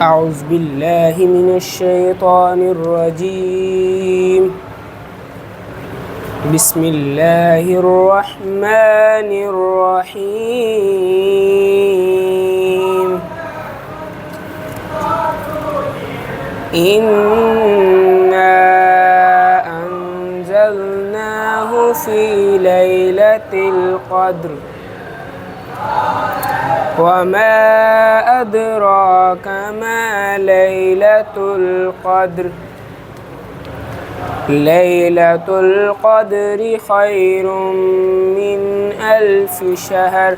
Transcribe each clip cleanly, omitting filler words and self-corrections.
أعوذ بالله من الشيطان الرجيم. بسم الله الرحمن الرحيم. إنا أنزلناه في ليلة القدر وما أدراك ما ليلة القدر. ليلة القدر خير من 1000 شهر.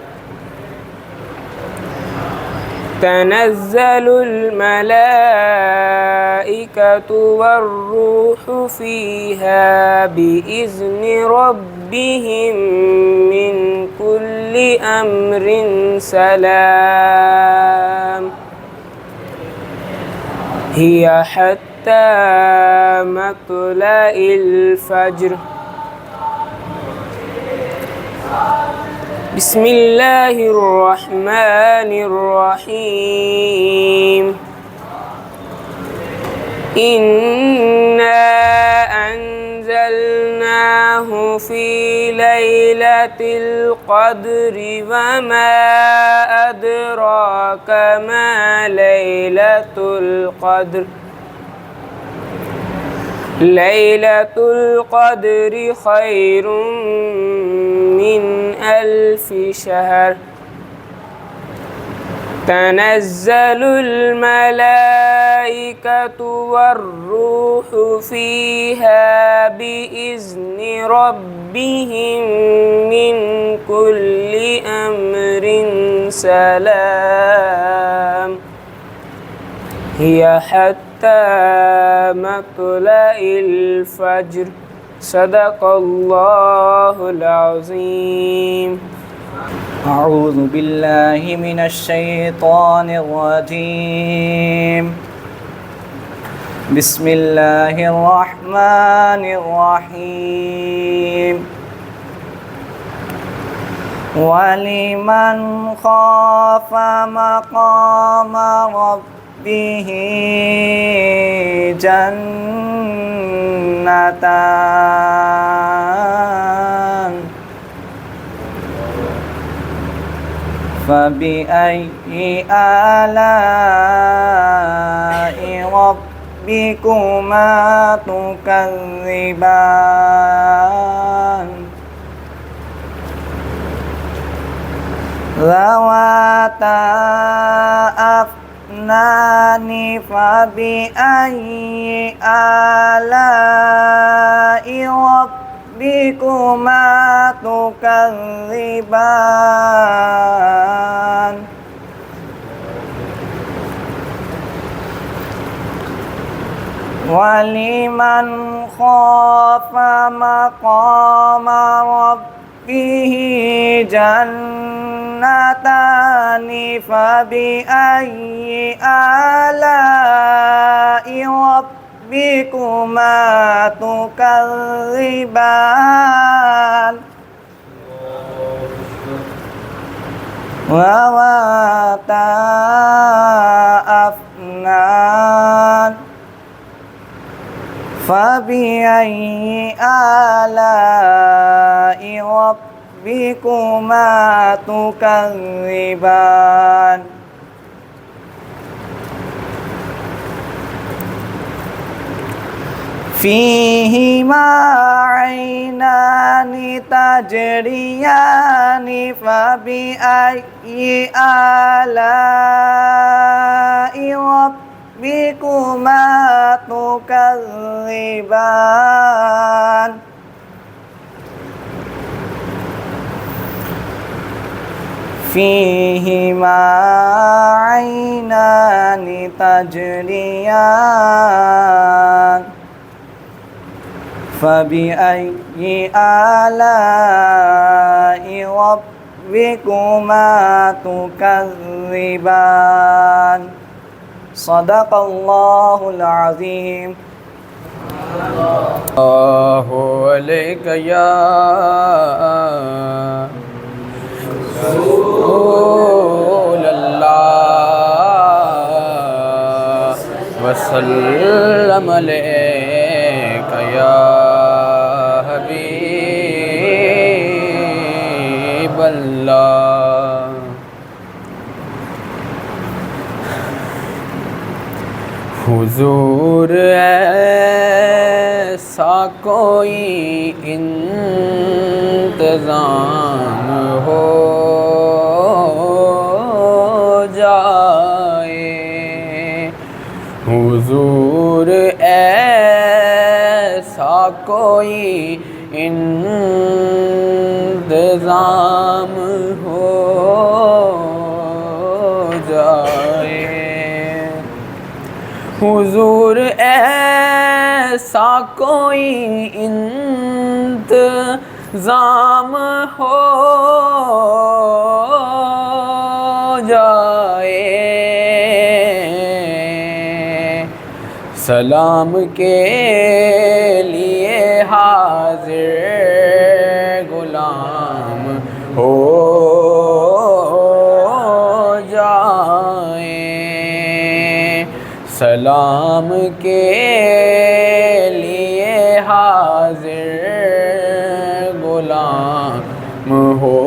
تنزل الملائكة والروح فيها بإذن ربهم من كل أمر سلام. هي حتى مطلع الفجر. بسم الله الرحمن الرحيم. إنا أنزلناه في ليلة القدر وما أدراك ما ليلة القدر. ليلة القدر خير من 1000 شهر. تنزل الملائكة والروح فيها بإذن ربهم من كل أمر سلام. هي حتى مطلع الفجر. صدق الله العظيم. أعوذ بالله من الشيطان الرجيم. بسم الله الرحمن الرحيم. ولمن خاف مقام ربه جنتان. فبأي آلاء ربكما تكذبان. ذواتا أفنان. فبأي آلاء ربكما تكذبان. ولمن خاف مقام ربه جنتان. فبأي آلاء ربكما تكذبان. ذواتا أفنان. فبأي آلاء ربكما تكذبان. فيهما عينان تجريان. فبأي آلاء ربكما تكذبان. فيهما عينان تجريان. فبأي آلاء ربكما تكذبان. صدق الله العظيم. الله عليك يا رسول الله. وسلم علیک یا حبیب اللہ۔ حضور ایسا کوئی انتظام ہو جائے، حضور ایسا کوئی انتظام ہو جائے، حضور ایسا کوئی انتظام ہو جائے، سلام کے لیے حاضر غلام ہو جائیں، سلام کے لیے حاضر غلام ہو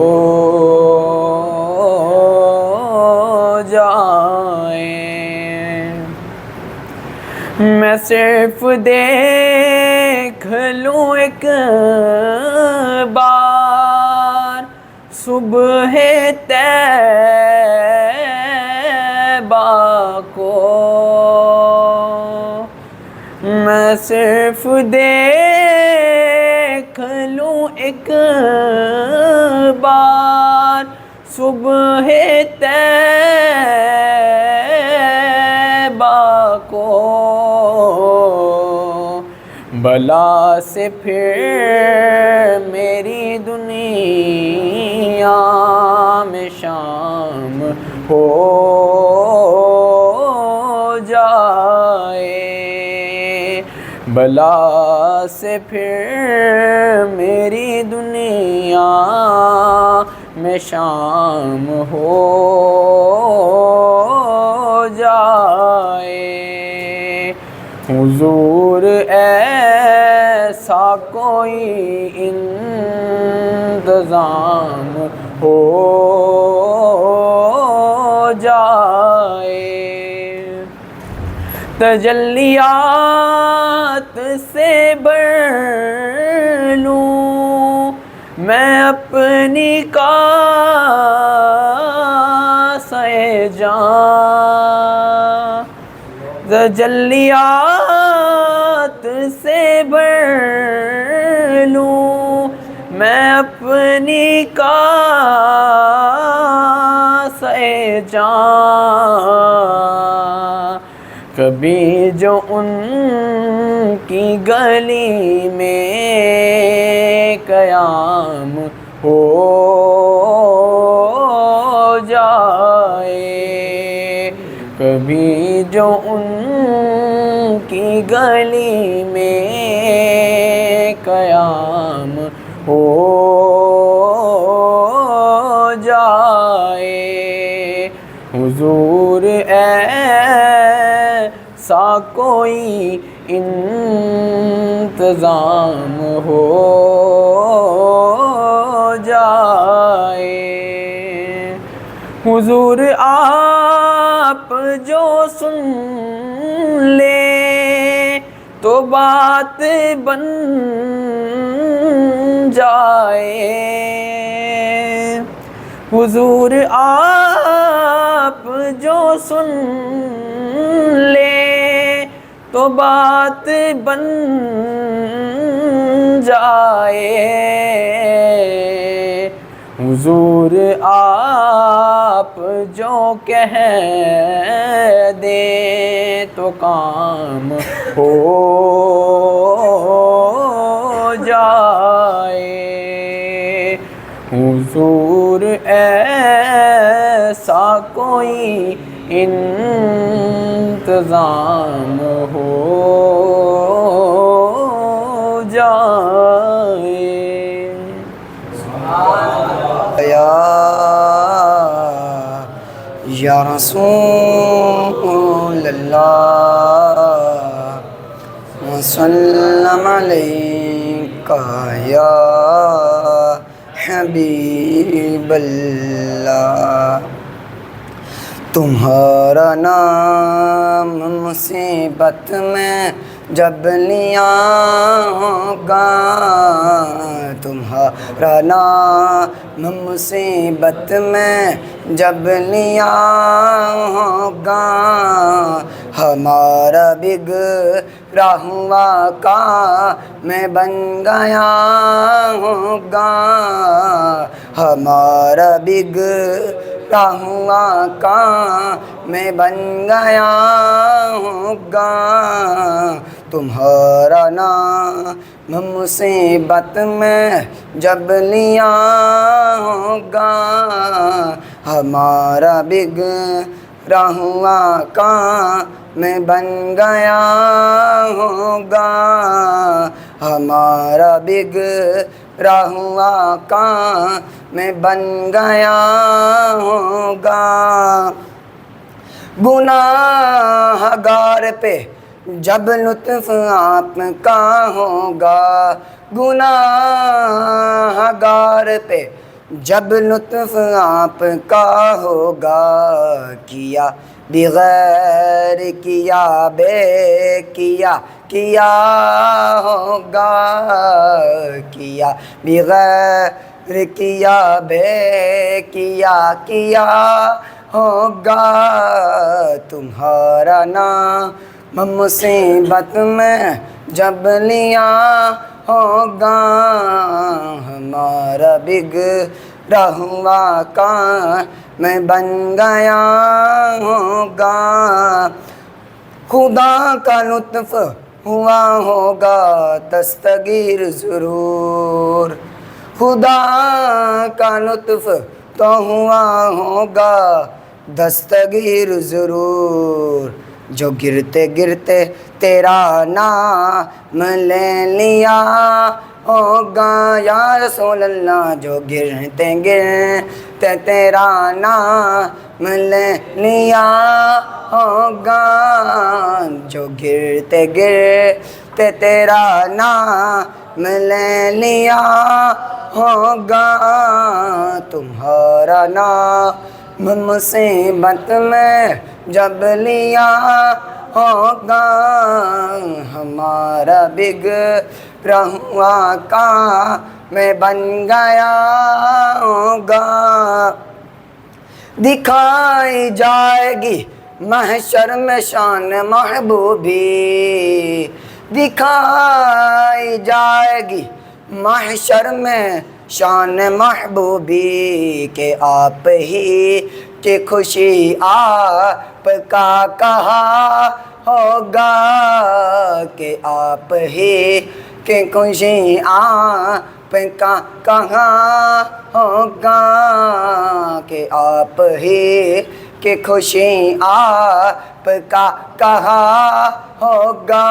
جائیں، میں صرف دیکھ لوں ایک بار صبح طیبہ کو، میں صرف دیکھ لوں ایک بار صبح طیبہ کو، بلا سے پھر میری دنیا میں شام ہو جائے، بلا سے پھر میری دنیا میں شام ہو جائے، حضور ایسا کوئی انتظام ہو جائے، تجلیات سے بھر لوں میں اپنی کاسہ جاں، تجلیات سے بھر لوں میں اپنی کاسہ جاں، کبھی جو ان کی گلی میں قیام ہو جائے، کبھی جو ان کی گلی میں قیام ہو جائے، حضور ایسا کوئی انتظام ہو جائے، حضور آپ جو سن لے تو بات بن جائے، حضور آپ جو سن لے تو بات بن جائے، حضور آپ جو کہہ دیں تو کام ہو جائے، حضور ایسا کوئی انتظام ہو جائے۔ یا رسول اللہ وسلم علیک یا حبیب اللہ۔ تمہارا نام مصیبت میں جب لیا ہوگا، تمہارا نام مصیبت میں جب لیا ہوگا، ہمارا بگڑا ہوا کام بن گیا ہوگا، ہمارا بگڑا ہوا کام بن گیا ہوگا، تمہارا نام مصیبت میں جب لیا ہوگا، ہمارا بگڑا ہوا کام بن گیا ہوگا، ہمارا بگڑا ہوا کام بن گیا ہوگا۔ گناہ گار پہ جب لطف آپ کا ہوگا، گناہ گار پہ جب لطف آپ کا ہوگا، کیا بغیر کیا بے کیا کیا ہوگا، کیا بغیر کیا بے کیا کیا ہوگا، تمہارا نام مصیبت میں جب لیا ہوگا، ہمارا بگڑا ہوا کام بن گیا ہوگا، خدا کا لطف ہوا ہوگا دستگیر ضرور، خدا کا لطف تو ہوا ہوگا دستگیر ضرور، جو گرتے گرتے تیرا نام لے لیا ہوگا، یا رسول اللہ، جو گرتے گرتے تیرا نام لے لیا ہوگا، جو گرتے گرتے تیرا نام لے لیا ہوگا، تمہارا نام مصیبت میں جب لیا ہوگا، ہمارا بگڑا ہوا کام بن گیا ہوگا، دکھائی جائے گی محشر میں شان محبوبی، دکھائی جائے گی محشر میں شان محبوبی، کہ آپ ہی کی خوشی آپ کا کہا ہوگا، کہ آپ ہی کی خوشی آپ کا کہا ہوگا، کہ آپ ہی کی خوشی آپ کا کہا ہوگا،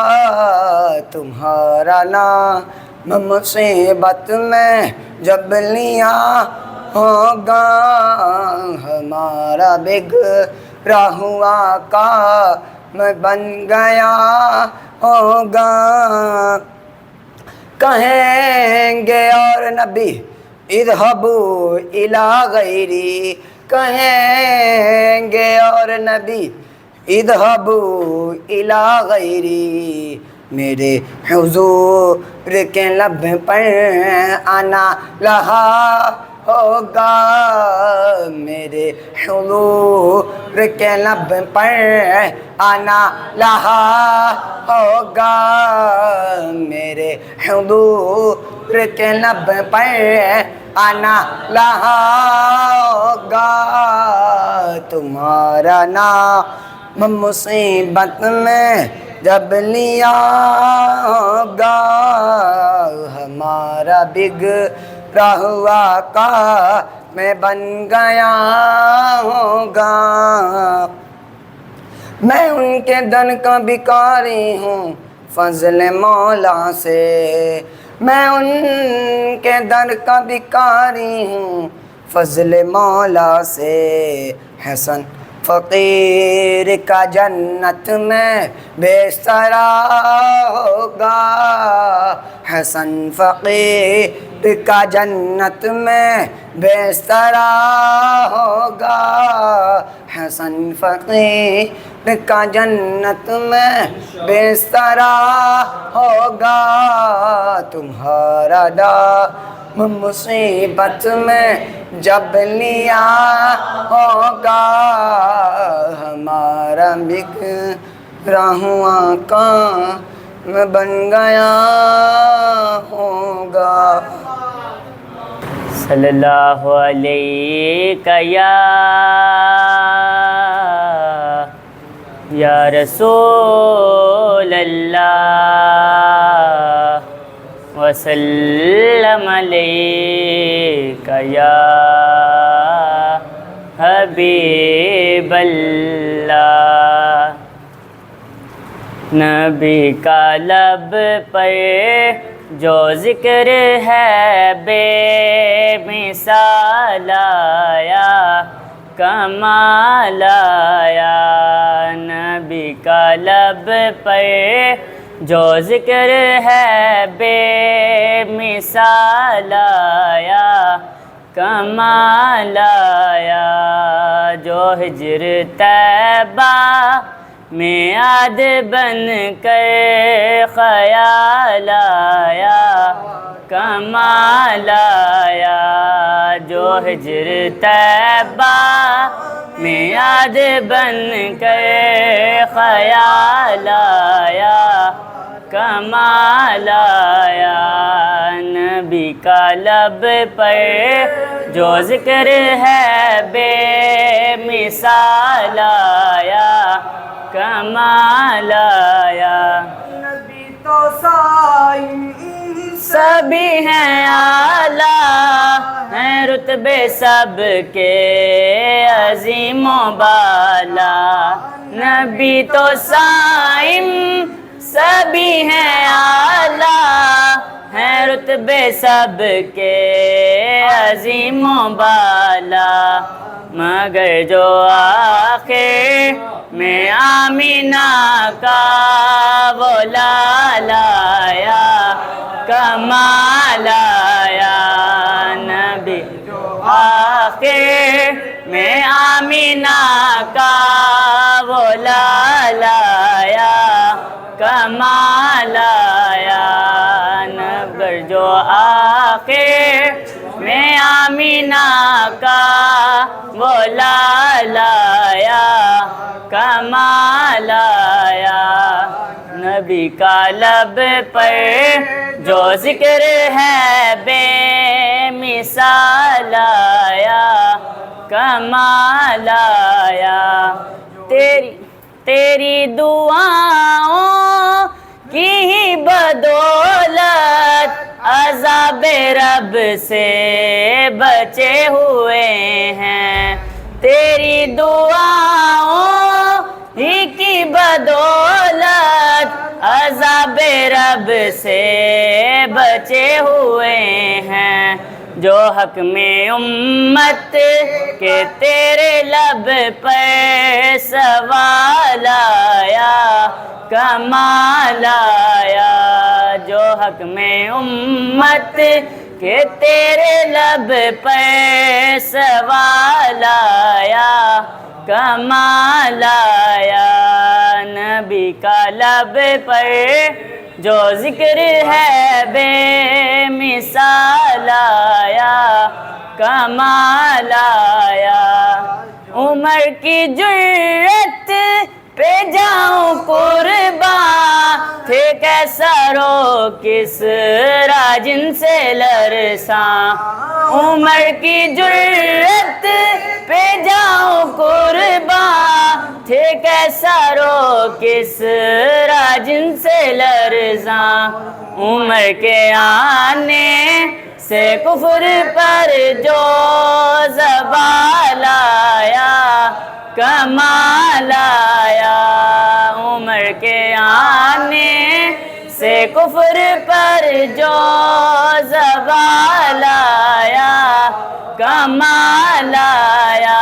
تمہارا نام مصیبت میں جب لیا ہوگا، ہمارا بگڑا ہوا کام بن گیا ہوگا، کہیں گے اور نبی اذهبوا الی غیری، کہیں گے اور نبی اذهبوا الی غیری، میرے حضور کے لب پر آنا لہا ہوگا، میرے حضور کے لب پر آنا لہا ہوگا، میرے حضور کے لب پر آنا لہا ہوگا، تمہارا نام مصیبت میں جب لیا ہوگا، ہمارا بگڑا ہوا کام بن گیا ہوگا، میں ان کے دن کا بھکاری ہوں فضل مولا سے، میں ان کے در کا بھکاری ہوں فضل مولا سے، حسن فقیر کا جنت میں بسترا ہوگا، حسن فقیر کا جنت میں بسترا ہوگا، حسن فقیر کا جنت میں بسترا ہوگا، تمہارا دام مصیبت میں جب لیا ہوگا، ہمارا بکھرا ہوا کام بن گیا ہوگا۔ صلی اللہ علیہ یا رسول اللہ، وسلم علیک یا حبیب اللہ۔ نبی کا لب پر جو ذکر ہے بے مثال آیا، کمال آیا، نبی کا لب پر جو ذکر ہے بے مثال آیا، کمال آیا، جو ہجر طیبہ میعاد بن کر خیال آیا، کمال آیا، جو ہجر طیبہ میعاد بن کر خیال آیا، کمال آیا، نبی کا لب پر جو ذکر ہے بے مثال آیا، کمال آیا، نبی تو سائیں سبھی ہیں اعلیٰ، ہیں رتبے سب کے عظیم و بالا، نبی تو سائم سبھی ہیں اعلیٰ، ہیں رتبے سب کے عظیم و بالا، مگر جو آخر میں آمینہ کا وہ لال آیا، کمال آیا، نبی جو آخر میں آمینہ کا وہ لال آیا، کمال آیا، نگر جو آخر میں آمینہ کا وہ لال آیا، کمال آیا، نبی کا لب پر جو ذکر ہے بے مثال آیا، کمال آیا، تیری دعاؤں کی ہی بدولت عذاب رب سے بچے ہوئے ہیں، تیری دعاؤں ہی کی بدولت عذاب رب سے بچے ہوئے ہیں، جو حق میں امت کے تیرے لب پر سوال آیا، کمال آیا، جو حق میں امت کے تیرے لب پر سوال آیا، کمال آیا، نبی کا لب پر جو ذکر ہے بے مثال آیا، کمال آیا، عمر کی جرت پہ جاؤں قربان، تھے کیسا رو کس راجن سے لرساں، عمر کی جرت پہ جاؤں قربان، تھے کیسا رو کس راجن سے لرزاں، عمر کے آنے سے کفر پر جو زوال آیا، کمال آیا، عمر کے آنے سے کفر پر جو زوال آیا، کمال آیا،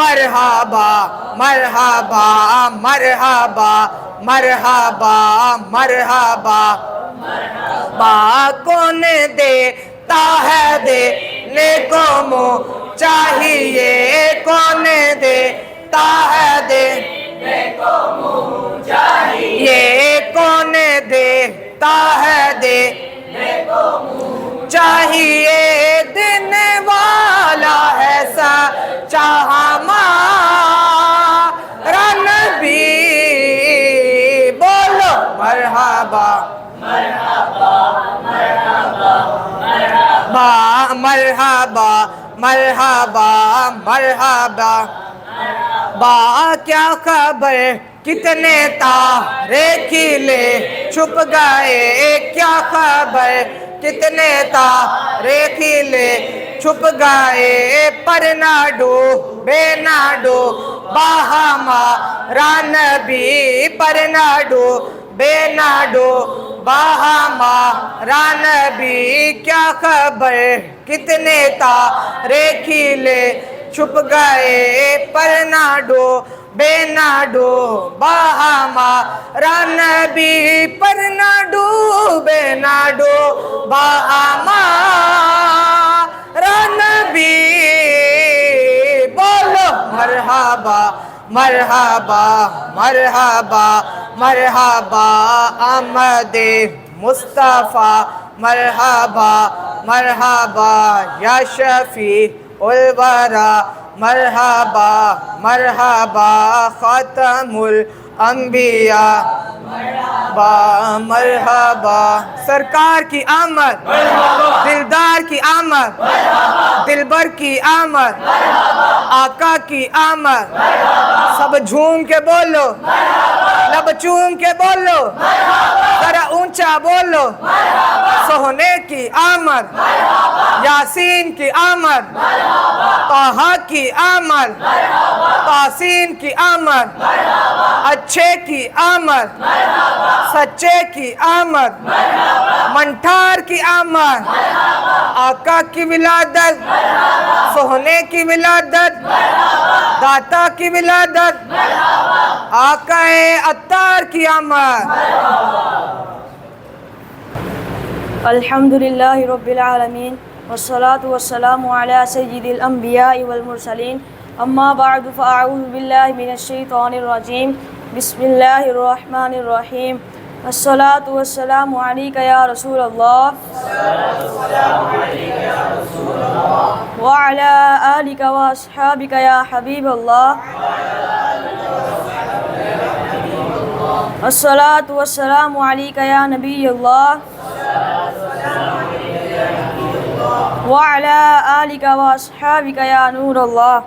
مرحبا مرحبا مرحبا مرحبا مرحبا با کون دیتا ہے دینے کو منہ چاہیے کون دیتا ہے دینے کو منہ چاہیے کون دیتا ہے دینے کو منہ چاہیے دینے والا ہے سچا ہمارا نبی بولو مرحبا مرحبا مرحبا مرحبا با کیا خبر کتنے تارے کھلے چھپ گئے کیا خبر کتنے تارے کھلے چھپ گئے پر نہ ڈوبے نہ ڈوبا ہمارا نبی پر نہ ڈوبے نہ ڈوبا ہمارا نبی کیا خبر کتنے تارے کھلے چھپ گئے پر نہ ڈوبے نہ ڈوبا ہمارا نبی پر نہ ڈوبے نہ ڈوبا ہمارا نبی بولو مرحبا مرحبا مرحبا مرحبا آمد مصطفیٰ مرحبا مرحبا یا شفیع الورا مرحبا مرحبا خاتم الانبیاء مرحبا مرحبا سرکار کی آمد دلدار کی آمد دلبر کی آمد آقا کی آمد سب جھوم کے بولو لب چوم کے بولو ذرا اونچا بولو سونے کی آمد یاسین کی آمد طہ کی آمد تاسین کی آمد اچھے کی آمد سچے کی آمد منٹھار کی آمد آقا کی ولادت سونے کی ولادت داتا کی ولادت آقا عطار کی آمد الحمدللہ رب العالمین والصلاة والسلام علی سید الانبیاء والمرسلین اما بعد فاعوذ باللہ من الشیطان الرجیم بسم اللہ الرحمن الرحیم الصلاة والسلام علیک یا رسول اللہ وعلی آلک واصحابک یا حبیب اللہ الصلاة والسلام علیک یا نبی اللہ وعلى آلك وأصحابك يا نور اللہ.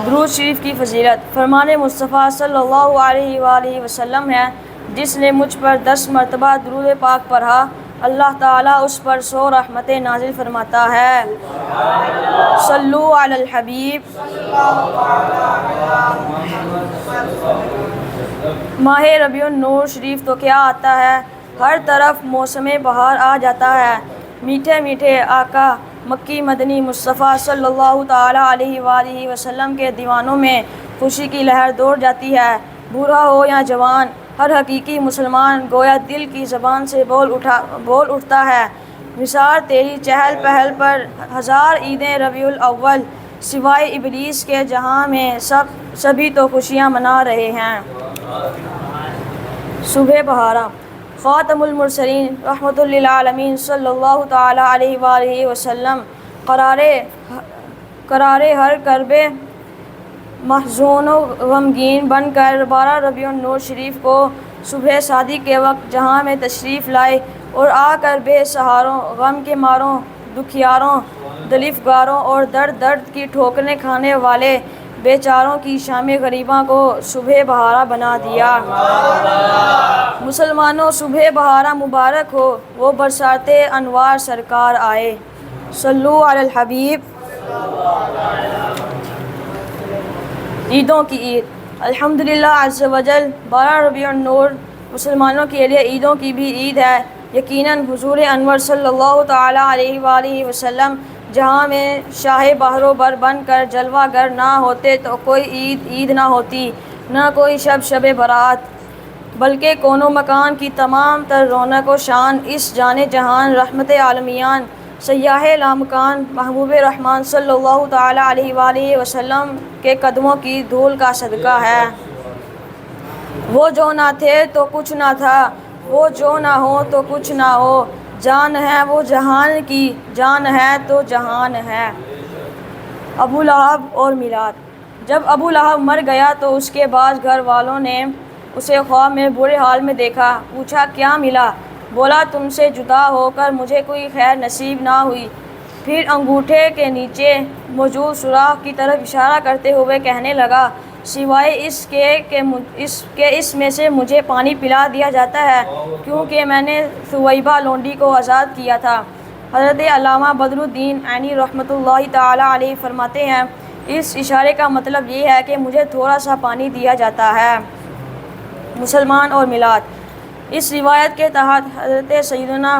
درود شریف کی فضیلت. فرمان مصطفیٰ صلی اللہ علیہ وآلہ وسلم ہے جس نے مجھ پر 10 مرتبہ درود پاک پڑھا اللہ تعالیٰ اس پر 100 رحمتیں نازل فرماتا ہے. صلو علی الحبیب. ماہ ربیع النور شریف تو کیا آتا ہے، ہر طرف موسم بہار آ جاتا ہے. میٹھے میٹھے آقا مکی مدنی مصطفیٰ صلی اللہ تعالیٰ علیہ وآلہ وسلم کے دیوانوں میں خوشی کی لہر دوڑ جاتی ہے. بوڑھا ہو یا جوان، ہر حقیقی مسلمان گویا دل کی زبان سے بول اٹھتا ہے. نثار تیری چہل پہل پر 1000 عیدیں ربیع الاول، سوائے ابلیس کے جہاں میں سبھی تو خوشیاں منا رہے ہیں. صبح بہارا. خاتم المرسلین رحمۃ للعالمین صلی اللہ تعالیٰ علیہ وآلہ وسلم قرارے ہر کربے محزون و غمگین بن کر 12 ربیع النور شریف کو صبح صادق کے وقت جہاں میں تشریف لائے اور آ کر بے سہاروں، غم کے ماروں، دکھیاروں، دلفگاروں اور درد کی ٹھوکریں کھانے والے بیچاروں کی شام غریباں کو صبح بہارا بنا دیا. مسلمانوں صبح بہارا مبارک ہو، وہ برسات انوار سرکار آئے. صلو علی الحبیب. عیدوں کی عید. الحمدللہ عز وجل 12 ربیع النور مسلمانوں کے لیے عیدوں کی بھی عید ہے. یقیناً حضور انور صلی اللہ تعالیٰ علیہ وآلہ وسلم جہاں میں شاہ بحر و بر بن کر جلوہ گر نہ ہوتے تو کوئی عید نہ ہوتی، نہ کوئی شب برات، بلکہ کون و مکان کی تمام تر رونق و شان اس جان جہان رحمت عالمیان سیاح لامکان محبوب رحمان صلی اللہ تعالیٰ علیہ وآلہ وسلم کے قدموں کی دھول کا صدقہ ہے۔ وہ جو نہ تھے تو کچھ نہ تھا، وہ جو نہ ہو تو کچھ نہ ہو، جان ہے وہ جہان کی، جان ہے تو جہان ہے۔ ابو لہب اور میلاد۔ جب ابو لہب مر گیا تو اس کے بعد گھر والوں نے اسے خواب میں برے حال میں دیکھا۔ پوچھا کیا ملا؟ بولا تم سے جدا ہو کر مجھے کوئی خیر نصیب نہ ہوئی۔ پھر انگوٹھے کے نیچے موجود سوراخ کی طرف اشارہ کرتے ہوئے کہنے لگا سوائے اس کے کہ اس میں سے مجھے پانی پلا دیا جاتا ہے کیونکہ میں نے ثویبہ لونڈی کو آزاد کیا تھا۔ حضرت علامہ بدر الدین عینی رحمۃ اللہ تعالیٰ علیہ فرماتے ہیں اس اشارے کا مطلب یہ ہے کہ مجھے تھوڑا سا پانی دیا جاتا ہے۔ مسلمان اور میلاد۔ اس روایت کے تحت حضرت سیدنا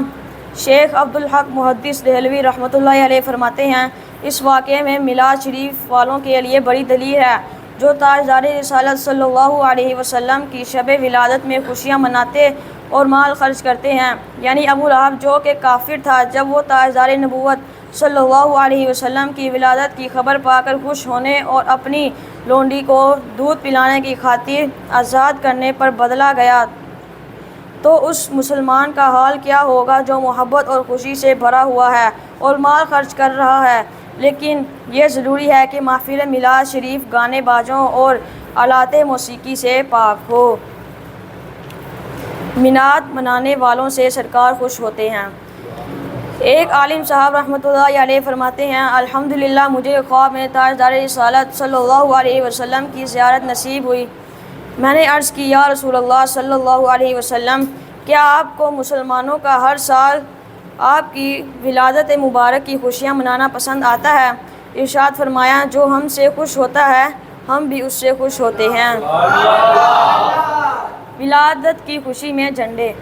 شیخ عبدالحق محدث دہلوی رحمۃ اللہ علیہ فرماتے ہیں اس واقعے میں میلاد شریف والوں کے لیے بڑی دلیل ہے جو تاجدار رسالت صلی اللہ علیہ وسلم کی شب ولادت میں خوشیاں مناتے اور مال خرچ کرتے ہیں۔ یعنی ابو لہب جو کہ کافر تھا، جب وہ تاجدار نبوت صلی اللہ علیہ وسلم کی ولادت کی خبر پا کر خوش ہونے اور اپنی لونڈی کو دودھ پلانے کی خاطر آزاد کرنے پر بدلا گیا تو اس مسلمان کا حال کیا ہوگا جو محبت اور خوشی سے بھرا ہوا ہے اور مال خرچ کر رہا ہے، لیکن یہ ضروری ہے کہ محفل میلاد شریف گانے بازوں اور آلات موسیقی سے پاک ہو۔ میلاد منانے والوں سے سرکار خوش ہوتے ہیں۔ ایک عالم صاحب رحمۃ اللہ علیہ فرماتے ہیں الحمدللہ مجھے خواب میں تاجدار رسالت صلی اللہ علیہ وسلم کی زیارت نصیب ہوئی۔ میں نے عرض کی یا رسول اللہ صلی اللہ علیہ وسلم کیا آپ کو مسلمانوں کا ہر سال آپ کی ولادت مبارک کی خوشیاں منانا پسند آتا ہے؟ ارشاد فرمایا جو ہم سے خوش ہوتا ہے ہم بھی اس سے خوش ہوتے ہیں۔ ولادت کی خوشی میں جھنڈے۔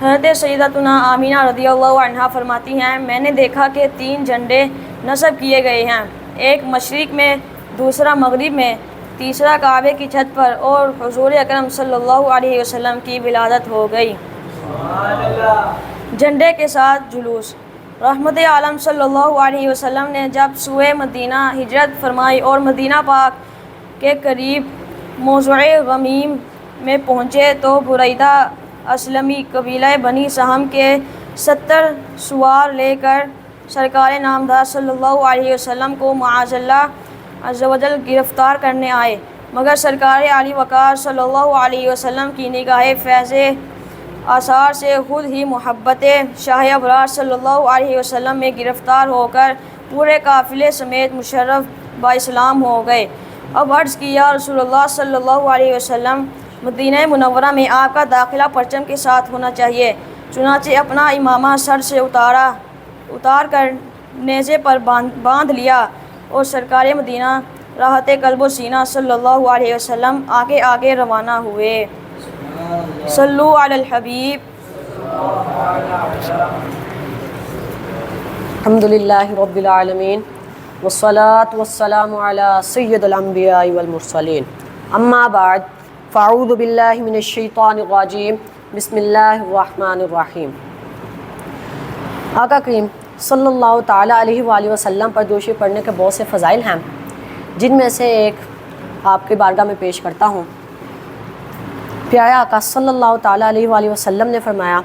حضرت سیدتنا آمینہ رضی اللہ عنہا فرماتی ہیں میں نے دیکھا کہ 3 جھنڈے نصب کیے گئے ہیں، ایک مشرق میں، دوسرا مغرب میں، تیسرا کعبے کی چھت پر، اور حضور اکرم صلی اللہ علیہ وسلم کی ولادت ہو گئی۔ جھنڈے کے ساتھ جلوس۔ رحمت عالم صلی اللہ علیہ وسلم نے جب سوئے مدینہ ہجرت فرمائی اور مدینہ پاک کے قریب موضع غمیم میں پہنچے تو بریدہ اسلمی قبیلہ بنی سہم کے 70 سوار لے کر سرکار نامدار صلی اللہ علیہ وسلم کو معاذ اللہ عز و جل گرفتار کرنے آئے، مگر سرکار علی وقار صلی اللہ علیہ وسلم کی نگاہ فیض آثار سے خود ہی محبت شاہ ابرار صلی اللہ علیہ وسلم میں گرفتار ہو کر پورے قافلے سمیت مشرف با اسلام ہو گئے۔ اب عرض کیا رسول اللہ صلی اللہ علیہ وسلم مدینہ منورہ میں آپ کا داخلہ پرچم کے ساتھ ہونا چاہیے، چنانچہ اپنا امامہ سر سے اتار کر نیزے پر باندھ لیا اور سرکار مدینہ راحت قلب و سینہ صلی اللہ علیہ وسلم آگے آگے روانہ ہوئے۔ صلو علی الحبیب۔ الحمدللہ رب العالمین والصلاة والسلام علی سید الانبیاء والمرسلین، اما بعد فاعوذ باللہ من الشیطان الرجیم، بسم اللہ الرحمن الرحیم۔ آقا کریم صلی اللہ تعالیٰ علیہ وآلہ وسلم پر درود پڑھنے کے بہت سے فضائل ہیں، جن میں سے ایک آپ کی بارگاہ میں پیش کرتا ہوں۔ پیارے آقا صلی اللہ تعالیٰ علیہ وآلہ وسلم نے فرمایا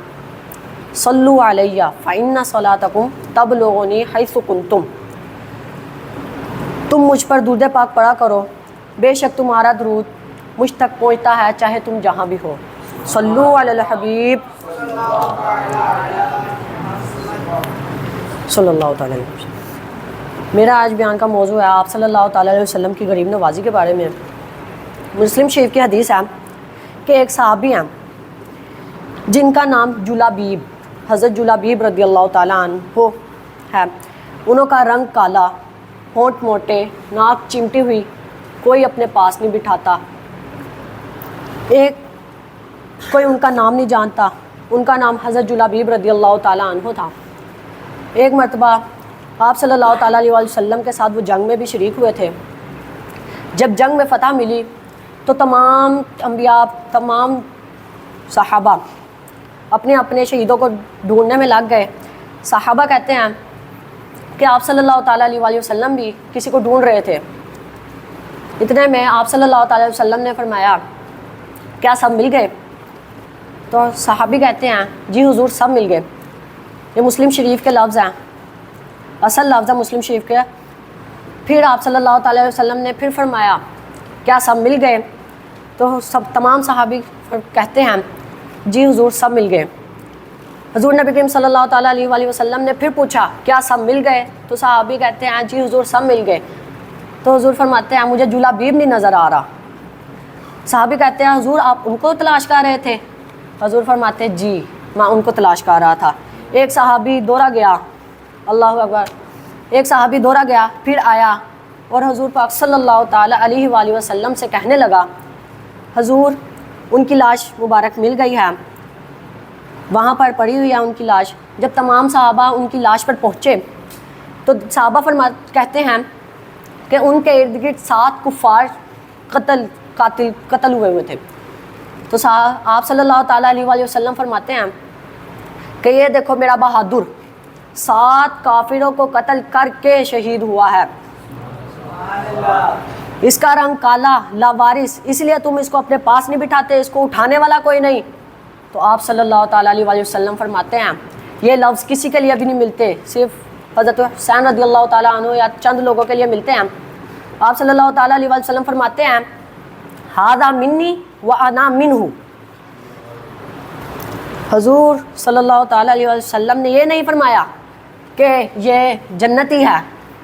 صلو علیہ فإن صلاتکم تبلغنی حیث کنتم، تم مجھ پر درود پاک پڑھا کرو، بے شک تمہارا درود مجھ تک پہنچتا ہے چاہے تم جہاں بھی ہو۔ صلو علی الحبیب صلی اللہ تعالیٰ علیہ وسلم۔ میرا آج بیان کا موضوع ہے آپ صلی اللہ تعالیٰ علیہ وسلم کی غریب نوازی کے بارے میں۔ مسلم شریف کی حدیث ہے کہ ایک صحابی ہیں جن کا نام جلابیب، حضرت جلابیب رضی اللہ تعالیٰ عنہ ہے۔ انہوں کا رنگ کالا، ہونٹ موٹے، ناک چمٹی ہوئی، کوئی اپنے پاس نہیں بٹھاتا، کوئی ان کا نام نہیں جانتا۔ ان کا نام حضرت جلابیب رضی اللہ تعالیٰ عنہ تھا۔ ایک مرتبہ آپ صلی اللہ تعالیٰ علیہ وسلم کے ساتھ وہ جنگ میں بھی شریک ہوئے تھے. جب جنگ میں فتح ملی تو تمام انبیاء، تمام صحابہ اپنے اپنے شہیدوں کو ڈھونڈنے میں لگ گئے. صحابہ کہتے ہیں کہ آپ صلی اللہ تعالیٰ علیہ وسلم بھی کسی کو ڈھونڈ رہے تھے. اتنے میں آپ صلی اللہ تعالیٰ علیہ وسلم نے فرمایا کیا سب مل گئے؟ تو صحابی کہتے ہیں جی حضور سب مل گئے. یہ مسلم شریف کے لفظ ہیں، اصل لفظ ہے مسلم شریف کے. پھر آپ صلی اللہ تعالیٰ علیہ وسلم نے پھر فرمایا کیا سب مل گئے؟ تو تمام صحابی کہتے ہیں جی حضور سب مل گئے. حضور نبی کریم صلی اللہ تعالیٰ علیہ وسلم نے پھر پوچھا کیا سب مل گئے؟ تو صحابی کہتے ہیں جی حضور سب مل گئے. تو حضور فرماتے ہیں مجھے جلابیب نہیں نظر آ رہا. صحابی کہتے ہیں حضور آپ ان کو تلاش کر رہے تھے؟ حضور فرماتے ہیں جی میں ان کو تلاش کر رہا تھا. ایک صحابی دوڑا گیا، اللہ اکبر، ایک صحابی دوڑا گیا پھر آیا اور حضور پاک صلی اللہ تعالیٰ علیہ وآلہ وسلم سے کہنے لگا حضور ان کی لاش مبارک مل گئی ہے، وہاں پر پڑی ہوئی ہے ان کی لاش. جب تمام صحابہ ان کی لاش پر پہنچے تو صحابہ کہتے ہیں کہ ان کے ارد گرد 7 کفار قتل ہوئے تھے. تو آپ صلی اللہ تعالیٰ علیہ وآلہ وسلم فرماتے ہیں کہ یہ دیکھو میرا بہادر 7 کافروں کو قتل کر کے شہید ہوا ہے. اس کا رنگ کالا لاوارث، اس لیے تم اس کو اپنے پاس نہیں بٹھاتے، اس کو اٹھانے والا کوئی نہیں. تو آپ صلی اللہ تعالیٰ علیہ وآلہ وسلم فرماتے ہیں یہ لفظ کسی کے لیے بھی نہیں ملتے، صرف حضرت حسین رضی اللہ تعالیٰ عنہ یا چند لوگوں کے لیے ملتے ہیں. آپ صلی اللہ تعالیٰ علیہ وآلہ وسلم فرماتے ہیں ھذا منی وانا منہ. حضور صلی اللہ تعالیٰ علیہ وسلم نے یہ نہیں فرمایا کہ یہ جنتی ہے،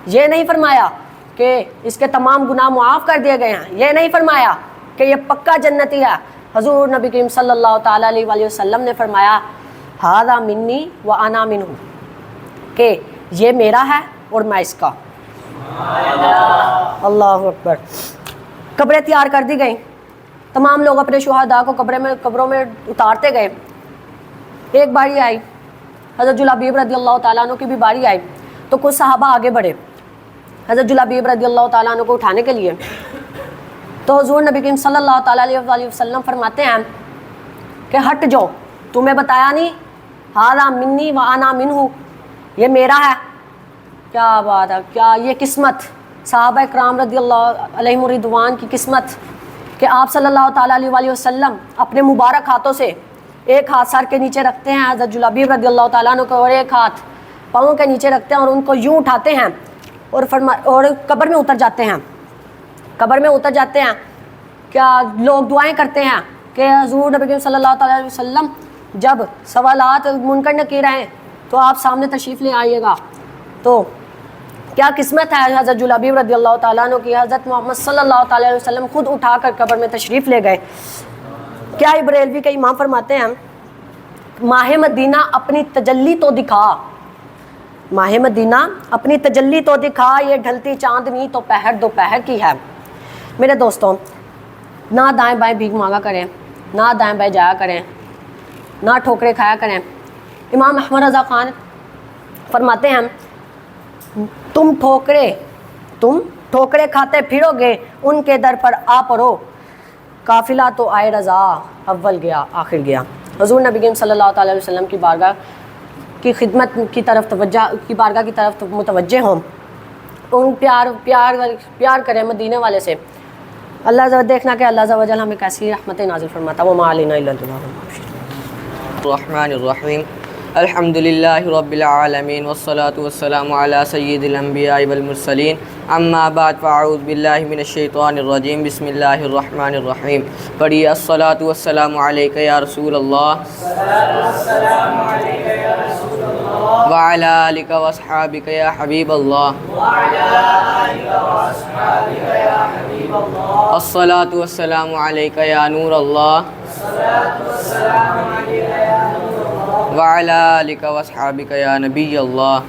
یہ نہیں فرمایا کہ اس کے تمام گناہ معاف کر دیے گئے ہیں، یہ نہیں فرمایا کہ یہ پکا جنتی ہے. حضور نبی کریم صلی اللہ تعالیٰ علیہ وآلہ وسلم نے فرمایا ھذا منی وانا منہ، کہ یہ میرا ہے اور میں اس کا. اللہ اکبر. قبریں تیار کر دی گئیں، تمام لوگ اپنے شہداء کو قبروں میں اتارتے گئے. ایک باری آئی حضرت جلابیب رضی اللہ تعالیٰ عنہ کی بھی باری آئی تو کچھ صحابہ آگے بڑھے حضرت جلابیب رضی اللہ تعالیٰ عنہ کو اٹھانے کے لیے. تو حضور نبی کریم صلی اللہ تعالیٰ علیہ وسلم فرماتے ہیں کہ ہٹ جاؤ، تمہیں بتایا نہیں ھذا منی وانا منہ، یہ میرا ہے. کیا بات ہے، کیا یہ قسمت صحابہ اکرام رضی اللہ علیہم رضوان کی قسمت کہ آپ صلی اللہ تعالیٰ علیہ وسلم اپنے مبارک ہاتھوں سے ایک ہاتھ سر کے نیچے رکھتے ہیں حضرت جلابیب رضی اللہ تعالیٰ عنہ کو، اور ایک ہاتھ پاؤں کے نیچے رکھتے ہیں اور ان کو یوں اٹھاتے ہیں اور قبر میں اتر جاتے ہیں. قبر میں اتر جاتے ہیں. کیا لوگ دعائیں کرتے ہیں کہ حضور نبی کریم صلی اللہ تعالیٰ علیہ وسلم جب سوالات منکر نکیر ہیں تو آپ سامنے تشریف لے آئیے گا. تو کیا قسمت ہے حضرت جلابیب رضی اللہ تعالیٰ عنہ کی، حضرت محمد صلی اللہ تعالیٰ علیہ وسلم خود اٹھا کر قبر میں تشریف لے گئے. کیا بریلوی کے امام فرماتے ہیں ماہ مدینہ اپنی تجلی تو دکھا، ماہ مدینہ اپنی تجلی تو دکھا، یہ ڈھلتی چاندنی تو پہر دوپہر کی ہے. میرے دوستوں، نہ دائیں بائیں بھیک مانگا کریں، نہ دائیں بائیں جایا کریں، نہ ٹھوکریں کھایا کریں. امام احمد رضا خان فرماتے ہیں تم ٹھوکرے کھاتے پھرو گے ان کے در پر آ پرو، قافلہ تو آئے رضا اول گیا آخر گیا. حضور نبی کریم صلی اللہ تعالیٰ علیہ وسلم کی بارگاہ کی خدمت کی طرف بارگاہ کی طرف متوجہ ہوں، ان پیار کریں مدینے والے سے. اللہ دیکھنا کہ اللہ عز و جل ہمیں کیسی رحمتیں نازل فرماتا. وما علینا الا البلاغ. الرحمن الرحیم. الحمد للہ رب العالمین والصلاة والسلام علی سید الانبیاء والمرسلین. اما بعد فاعوذ باللہ من الشیطان الرجیم. بسم اللہ الرحمن الرحیم. پڑھیے الصلاة والسلام علیک یا رسول اللہ وعلی آلک واصحابک یا حبیب اللہ. الصلاة والسلام علیک یا نور اللہ وعلی آلک واصحابک یا نبی اللہ.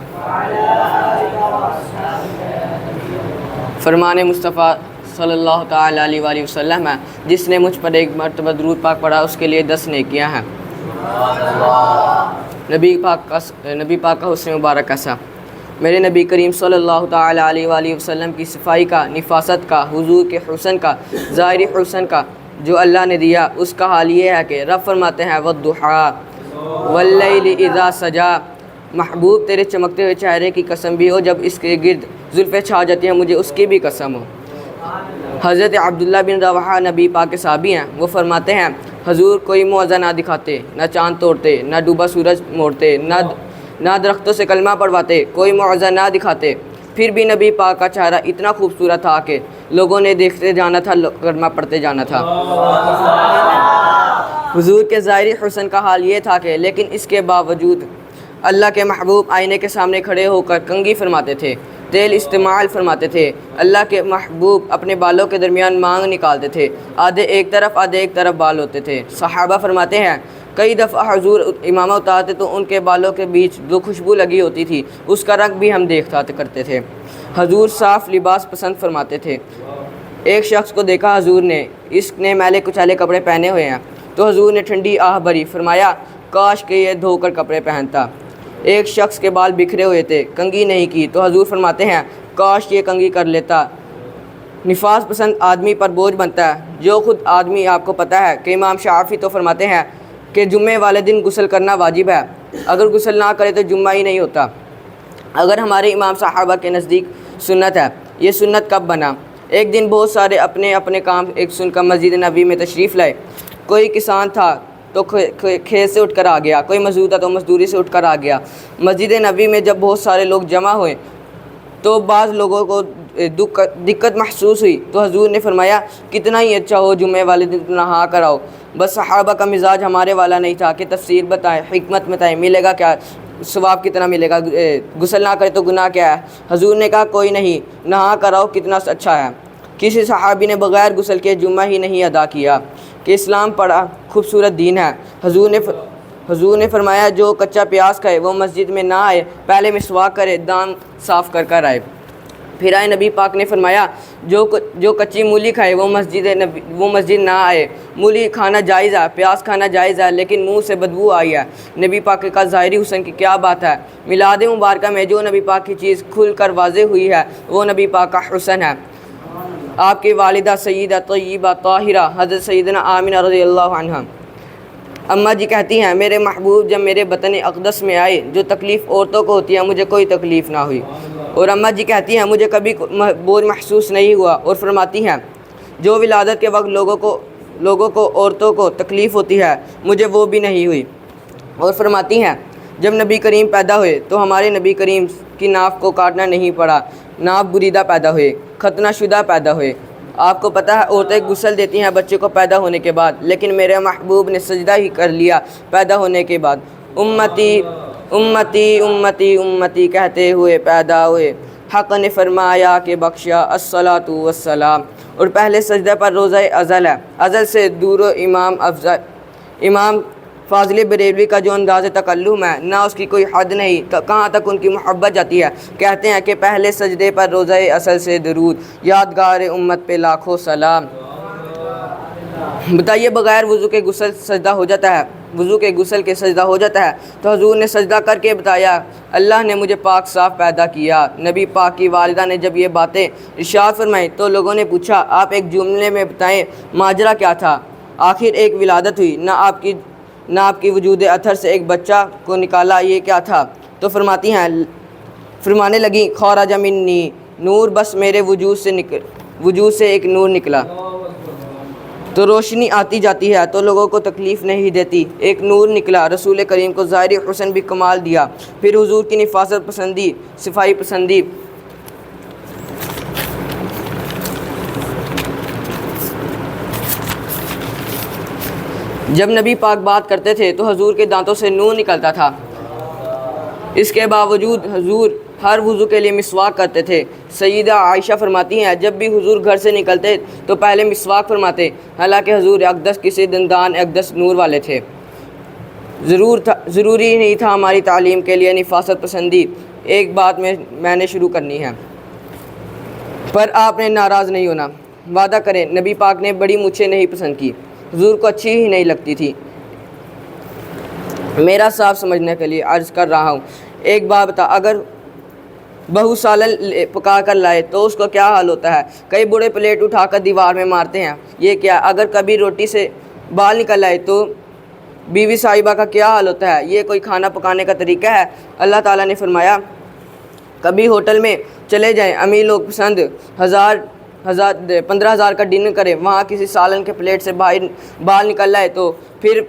فرمان مصطفیٰ صلی اللہ تعالیٰ علیہ وآلہ وسلم ہے جس نے مجھ پر ایک مرتبہ درود پاک پڑھا اس کے لیے 10 نیکیاں ہیں. نبی پاک کا حسن مبارک ایسا میرے نبی کریم صلی اللہ تعالیٰ علیہ وآلہ وسلم کی صفائی کا، نفاست کا، حضور کے حسن کا، ظاہری حسن کا جو اللہ نے دیا، اس کا حال یہ ہے کہ رب فرماتے ہیں وَالضُّحَىٰ وَاللَّيْلِ اِذَا سَجَىٰ، محبوب تیرے چمکتے ہوئے چہرے کی قسم بھی ہو جب اس کے گرد زلفیں چھا جاتی ہیں، مجھے اس کی بھی قسم ہو۔ حضرت عبداللہ بن رواحہ نبی پاک کے صحابی ہیں، وہ فرماتے ہیں حضور کوئی معجزہ نہ دکھاتے، نہ چاند توڑتے، نہ ڈوبا سورج موڑتے، نہ درختوں سے کلمہ پڑھواتے، کوئی معجزہ نہ دکھاتے، پھر بھی نبی پاک کا چہرہ اتنا خوبصورت تھا کہ لوگوں نے دیکھتے جانا تھا، کلمہ پڑھتے جانا تھا۔ حضور کے ظاہری حسن کا حال یہ تھا کہ لیکن اس کے باوجود اللہ کے محبوب آئینے کے سامنے کھڑے ہو کر کنگھی فرماتے تھے، تیل استعمال فرماتے تھے۔ اللہ کے محبوب اپنے بالوں کے درمیان مانگ نکالتے تھے، آدھے ایک طرف آدھے ایک طرف بال ہوتے تھے۔ صحابہ فرماتے ہیں کئی دفعہ حضور امامہ اتارتے تو ان کے بالوں کے بیچ جو خوشبو لگی ہوتی تھی اس کا رنگ بھی ہم دیکھتا کرتے تھے۔ حضور صاف لباس پسند فرماتے تھے۔ ایک شخص کو دیکھا حضور نے، اس نے میلے کچالے کپڑے پہنے ہوئے ہیں، تو حضور نے ٹھنڈی آہ بھری، فرمایا کاش کہ یہ دھو کر کپڑے پہنتا۔ ایک شخص کے بال بکھرے ہوئے تھے، کنگھی نہیں کی، تو حضور فرماتے ہیں کاش یہ کنگھی کر لیتا۔ نفاس پسند آدمی پر بوجھ بنتا ہے، جو خود آدمی آپ کو پتہ ہے کہ امام شافعی تو فرماتے ہیں کہ جمعے والے دن غسل کرنا واجب ہے، اگر غسل نہ کرے تو جمعہ ہی نہیں ہوتا۔ اگر ہمارے امام صحابہ کے نزدیک سنت ہے، یہ سنت کب بنا؟ ایک دن بہت سارے اپنے اپنے کام ایک سن کر مسجد نبوی میں تشریف لائے۔ کوئی کسان تھا تو کھیت سے اٹھ کر آ گیا، کوئی مزدور تھا تو مزدوری سے اٹھ کر آ گیا۔ مسجد نبوی میں جب بہت سارے لوگ جمع ہوئے تو بعض لوگوں کو دقت محسوس ہوئی، تو حضور نے فرمایا کتنا ہی اچھا ہو جمعے والے دن نہا کر آؤ۔ بس صحابہ کا مزاج ہمارے والا نہیں تھا کہ تفسیر بتائیں، حکمت بتائیں، ملے گا کیا، ثواب کتنا ملے گا، غسل نہ کرے تو گناہ کیا ہے۔ حضور نے کہا کوئی نہیں، نہا کر آؤ، کتنا اچھا ہے۔ کسی صحابی نے بغیر غسل کے جمعہ ہی نہیں ادا کیا کہ اسلام بڑا خوبصورت دین ہے۔ حضور نے فرمایا جو کچا پیاز کھائے وہ مسجد میں نہ آئے، پہلے مسواک کرے، دان صاف کر کر آئے۔ پھر آئے نبی پاک نے فرمایا جو کچی مولی کھائے وہ مسجد نہ آئے۔ مولی کھانا جائز ہے، پیاز کھانا جائز ہے، لیکن منہ سے بدبو آئی ہے۔ نبی پاک کا ظاہری حسن کی کیا بات ہے۔ میلاد مبارکہ میں جو نبی پاک کی چیز کھل کر واضح ہوئی ہے وہ نبی پاک کا حسن ہے۔ آپ کی والدہ سیدہ طیبہ طاہرہ حضرت سیدنا آمنہ رضی اللہ عنہ اماں جی کہتی ہیں میرے محبوب جب میرے بطن اقدس میں آئے، جو تکلیف عورتوں کو ہوتی ہے مجھے کوئی تکلیف نہ ہوئی۔ اور اماں جی کہتی ہیں مجھے کبھی بوجھ محسوس نہیں ہوا، اور فرماتی ہیں جو ولادت کے وقت لوگوں کو عورتوں کو تکلیف ہوتی ہے مجھے وہ بھی نہیں ہوئی۔ اور فرماتی ہیں جب نبی کریم پیدا ہوئے تو ہمارے نبی کریم کی ناف کو کاٹنا نہیں پڑا، ناف بریدہ پیدا ہوئے، ختنہ شدہ پیدا ہوئے۔ آپ کو پتہ ہے عورتیں غسل دیتی ہیں بچے کو پیدا ہونے کے بعد، لیکن میرے محبوب نے سجدہ ہی کر لیا پیدا ہونے کے بعد۔ امتی امتی امتی امتی کہتے ہوئے پیدا ہوئے، حق نے فرمایا کہ بخشا الصلاۃ والسلام۔ اور پہلے سجدہ پر روزہ ازل ہے، ازل سے دور و امام فاضل بریلوی کا جو انداز تکلم ہے نہ اس کی کوئی حد نہیں، کہاں تک ان کی محبت جاتی ہے۔ کہتے ہیں کہ پہلے سجدے پر روزہ اصل سے درود، یادگار امت پہ لاکھوں سلام۔ بتائیے بغیر وضو کے غسل سجدہ ہو جاتا ہے، وضو کے غسل کے سجدہ ہو جاتا ہے؟ تو حضور نے سجدہ کر کے بتایا اللہ نے مجھے پاک صاف پیدا کیا۔ نبی پاک کی والدہ نے جب یہ باتیں ارشاد فرمائیں تو لوگوں نے پوچھا آپ ایک جملے میں بتائیں ماجرا کیا تھا؟ آخر ایک ولادت ہوئی، نہ آپ کی وجود اطہر سے ایک بچہ کو نکالا، یہ کیا تھا؟ تو فرمانے لگیں خرج منی نور، بس میرے وجود سے ایک نور نکلا تو روشنی آتی جاتی ہے تو لوگوں کو تکلیف نہیں دیتی، ایک نور نکلا۔ رسول کریم کو ظاہری حسن بھی کمال دیا، پھر حضور کی نفاست پسندی، صفائی پسندی۔ جب نبی پاک بات کرتے تھے تو حضور کے دانتوں سے نور نکلتا تھا، اس کے باوجود حضور ہر وضو کے لیے مسواک کرتے تھے۔ سیدہ عائشہ فرماتی ہیں جب بھی حضور گھر سے نکلتے تو پہلے مسواک فرماتے، حالانکہ حضور اقدس کسی دندان اقدس نور والے تھے۔ ضروری نہیں تھا ہماری تعلیم کے لیے نفاست پسندی۔ ایک بات میں نے شروع کرنی ہے، پر آپ نے ناراض نہیں ہونا۔ وعدہ کریں نبی پاک نے بڑی مچھیں نہیں پسند کی، حضور کو اچھی ہی نہیں لگتی تھی۔ میرا صاف سمجھنے کے لیے عرض کر رہا ہوں، ایک بات بتا، بہو سالن پکا کر لائے تو اس کو کیا حال ہوتا ہے؟ کئی بوڑھے پلیٹ اٹھا کر دیوار میں مارتے ہیں، یہ کیا؟ اگر کبھی روٹی سے بال نکل آئے تو بیوی صاحبہ کا کیا حال ہوتا ہے؟ یہ کوئی کھانا پکانے کا طریقہ ہے؟ اللہ تعالیٰ نے فرمایا کبھی ہوٹل میں چلے جائیں، امیر لوگ پسند 15,000 کا ڈنر کریں، وہاں کسی سالن کے پلیٹ سے بال نکل آئے تو پھر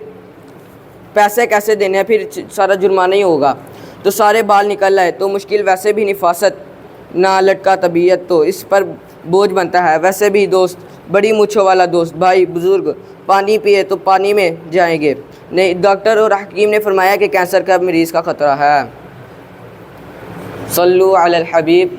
پیسے کیسے دینے ہیں؟ پھر سارا جرمانہ ہی ہوگا۔ تو سارے بال نکل آئے تو مشکل ویسے بھی نفاست نہ لٹکا طبیعت تو اس پر بوجھ بنتا ہے، ویسے بھی دوست بڑی مچھوں والا دوست، بھائی بزرگ پانی پیے تو پانی میں جائیں گے نہیں۔ ڈاکٹر اور حکیم نے فرمایا کہ کینسر کا مریض کا خطرہ ہے۔ صلو علی الحبیب